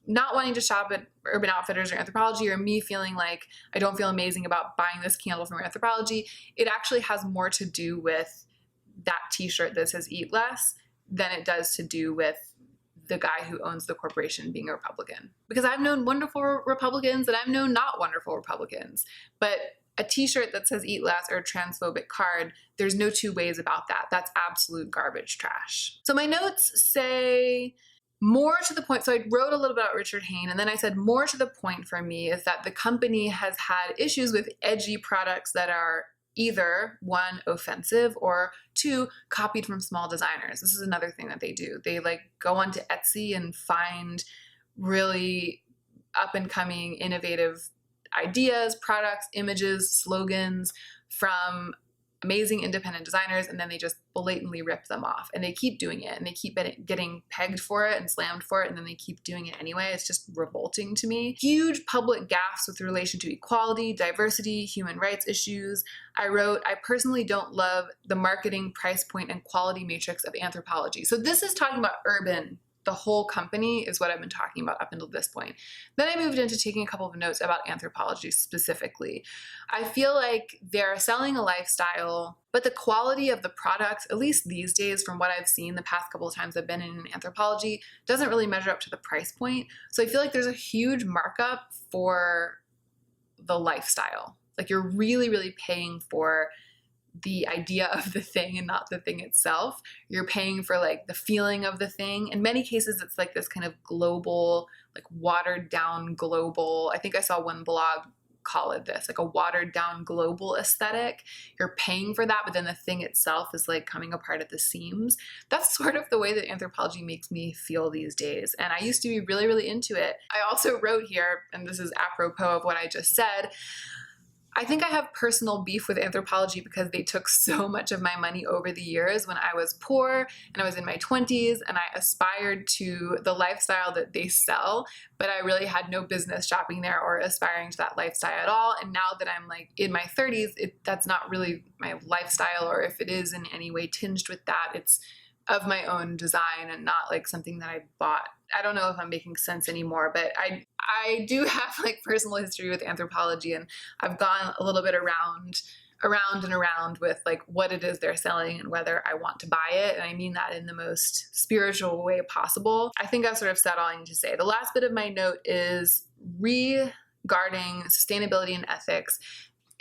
not wanting to shop at Urban Outfitters or Anthropology, or me feeling like I don't feel amazing about buying this candle from Anthropology. It actually has more to do with that t-shirt that says "Eat Less" than it does to do with the guy who owns the corporation being a Republican. Because I've known wonderful Republicans and I've known not wonderful Republicans. But a t-shirt that says "Eat Less" or a transphobic card, there's no two ways about that. That's absolute garbage trash. So my notes say more to the point. So I wrote a little about Richard Hain, and then I said more to the point for me is that the company has had issues with edgy products that are either, one, offensive, or two, copied from small designers. This is another thing that they do. They like go onto Etsy and find really up and coming, innovative ideas, products, images, slogans from amazing independent designers, and then they just blatantly rip them off, and they keep doing it, and they keep getting pegged for it and slammed for it, and then they keep doing it anyway. It's just revolting to me. Huge public gaffes with relation to equality, diversity, human rights issues. I wrote, I personally don't love the marketing, price point, and quality matrix of Anthropology. So this is talking about Urban. The whole company is what I've been talking about up until this point. Then I moved into taking a couple of notes about Anthropology specifically. I feel like they're selling a lifestyle, but the quality of the products, at least these days from what I've seen the past couple of times I've been in Anthropology, doesn't really measure up to the price point. So I feel like there's a huge markup for the lifestyle. Like you're really, really paying for the idea of the thing and not the thing itself. You're paying for like the feeling of the thing. In many cases, it's like this kind of global, like watered down global, I think I saw one blog call it this, like a watered down global aesthetic. You're paying for that, but then the thing itself is like coming apart at the seams. That's sort of the way that Anthropology makes me feel these days. And I used to be really, really into it. I also wrote here, and this is apropos of what I just said, I think I have personal beef with Anthropology because they took so much of my money over the years when I was poor and I was in my 20s and I aspired to the lifestyle that they sell, but I really had no business shopping there or aspiring to that lifestyle at all. And now that I'm like in my 30s, that's not really my lifestyle, or if it is in any way tinged with that, it's of my own design and not like something that I bought. I don't know if I'm making sense anymore, but I do have like personal history with Anthropology, and I've gone a little bit around and around with like what it is they're selling and whether I want to buy it. And I mean that in the most spiritual way possible. I think I've sort of said all I need to say. The last bit of my note is regarding sustainability and ethics.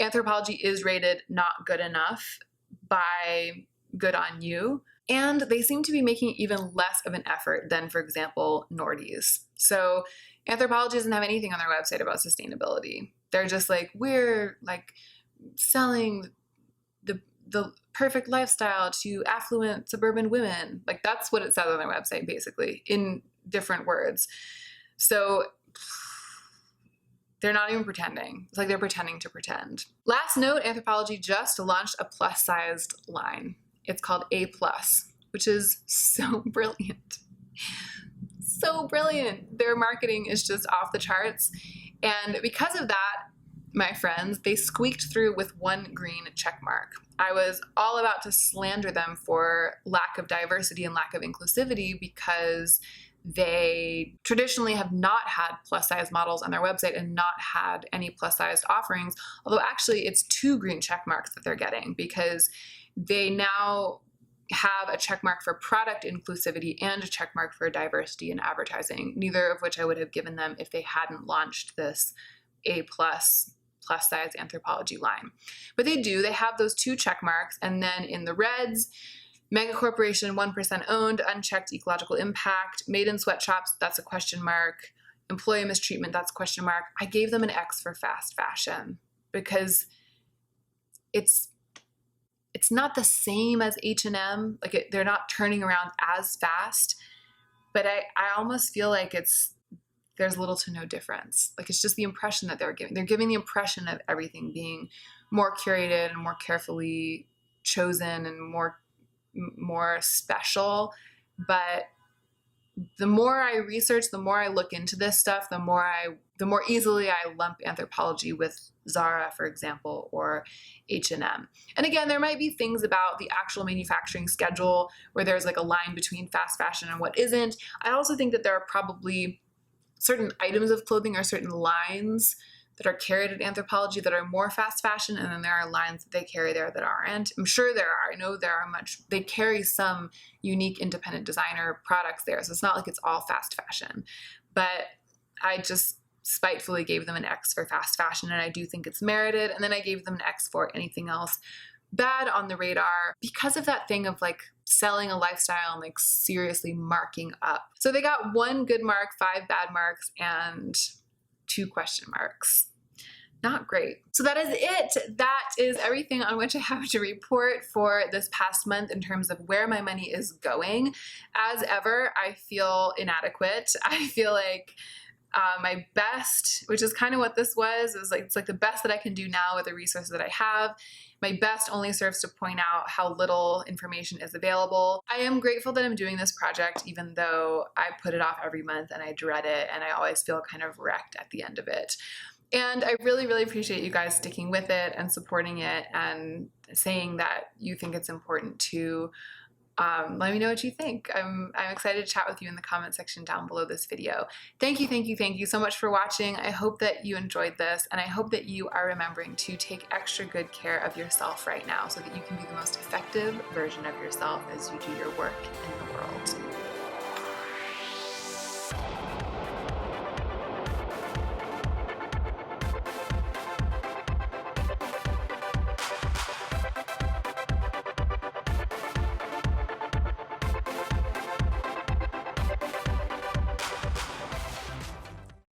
Anthropology is rated not good enough by Good On You. And they seem to be making even less of an effort than, for example, Nordy's. So Anthropology doesn't have anything on their website about sustainability. They're just like, we're like selling the perfect lifestyle to affluent suburban women. Like that's what it says on their website, basically, in different words. So they're not even pretending. It's like they're pretending to pretend. Last note, Anthropology just launched a plus-sized line. It's called A+, which is so brilliant. So brilliant. Their marketing is just off the charts. And because of that, my friends, they squeaked through with one green check mark. I was all about to slander them for lack of diversity and lack of inclusivity because they traditionally have not had plus-size models on their website and not had any plus-sized offerings, although actually it's 2 green check marks that they're getting because they now have a check mark for product inclusivity and a check mark for diversity in advertising, neither of which I would have given them if they hadn't launched this A+ plus-size Anthropology line. But they do. They have those 2 check marks, and then in the reds, mega corporation, 1% owned, unchecked ecological impact, made in sweatshops, that's a question mark, employee mistreatment, that's a question mark. I gave them an X for fast fashion because it's not the same as H&M. Like they're not turning around as fast, but I almost feel like there's little to no difference. Like it's just the impression that they're giving. They're giving the impression of everything being more curated and more carefully chosen and more special. But the more I research, the more I look into this stuff, the more easily I lump Anthropology with Zara, for example, or H&M. And again, there might be things about the actual manufacturing schedule where there's like a line between fast fashion and what isn't. I also think that there are probably certain items of clothing or certain lines that are carried at Anthropology that are more fast fashion, and then there are lines that they carry there that aren't. I'm sure there are. I know there are they carry some unique independent designer products there, so it's not like it's all fast fashion. But I just spitefully gave them an X for fast fashion, and I do think it's merited. And then I gave them an X for anything else bad on the radar because of that thing of like selling a lifestyle and like seriously marking up. So they got 1 good mark, 5 bad marks, and 2 question marks. Not great. So that is it. That is everything on which I have to report for this past month in terms of where my money is going. As ever, I feel inadequate. I feel like My best, which is kind of what this was, is like, it's like the best that I can do now with the resources that I have. My best only serves to point out how little information is available. I am grateful that I'm doing this project, even though I put it off every month and I dread it and I always feel kind of wrecked at the end of it. And I really, really appreciate you guys sticking with it and supporting it and saying that you think it's important to. Let me know what you think. I'm excited to chat with you in the comment section down below this video. Thank you so much for watching. I hope that you enjoyed this, and I hope that you are remembering to take extra good care of yourself right now so that you can be the most effective version of yourself as you do your work in the world.